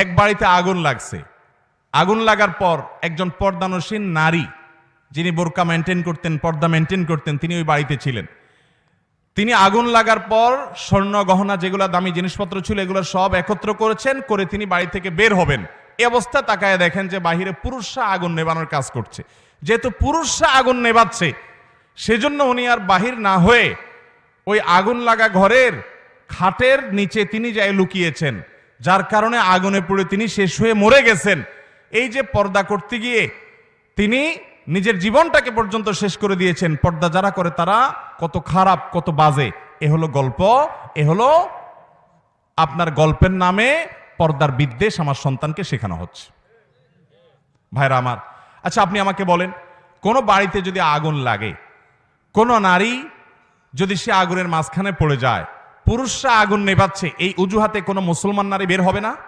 এক বাড়িতে আগুন লাগছে। আগুন লাগার পর একজন পর্দানসীন নারী, যিনি বোরকা মেনটেন করতেন, পর্দা মেনটেন করতেন, তিনি ওই বাড়িতে ছিলেন। তিনি আগুন লাগার পর স্বর্ণ গহনা যেগুলো দামি জিনিসপত্র ছিল এগুলো সব একত্র করেছেন, করে তিনি বাড়ি থেকে বের হবেন। এই অবস্থা তাকায় দেখেন যে বাহিরে পুরুষরা আগুন নেবানোর কাজ করছে। যেহেতু পুরুষরা আগুন নেবাচ্ছে, সেজন্য উনি আর বাহির না হয়ে ওই আগুন লাগা ঘরের খাটের নিচে তিনি যাই লুকিয়েছেন, যার কারণে আগুনে পুড়ে তিনি শেষ হয়ে মরে গেছেন। এই যে পর্দা করতে গিয়ে তিনি নিজের জীবনটাকে পর্যন্ত শেষ করে দিয়েছেন। পর্দা যারা করে তারা কত খারাপ, কত বাজে। এ হলো গল্প, এ হলো আপনার গল্পের নামে পর্দার বিদ্বেষ আমার সন্তানকে শেখানো হচ্ছে। ভাইরা আমার, আচ্ছা আপনি আমাকে বলেন, কোন বাড়িতে যদি আগুন লাগে, কোন নারী যদি সে আগুনের মাঝখানে পড়ে যায়, পুরুষরা আগুন নেভাচ্ছে, এই অজুহাতে কোনো মুসলমান নারী বের হবে না?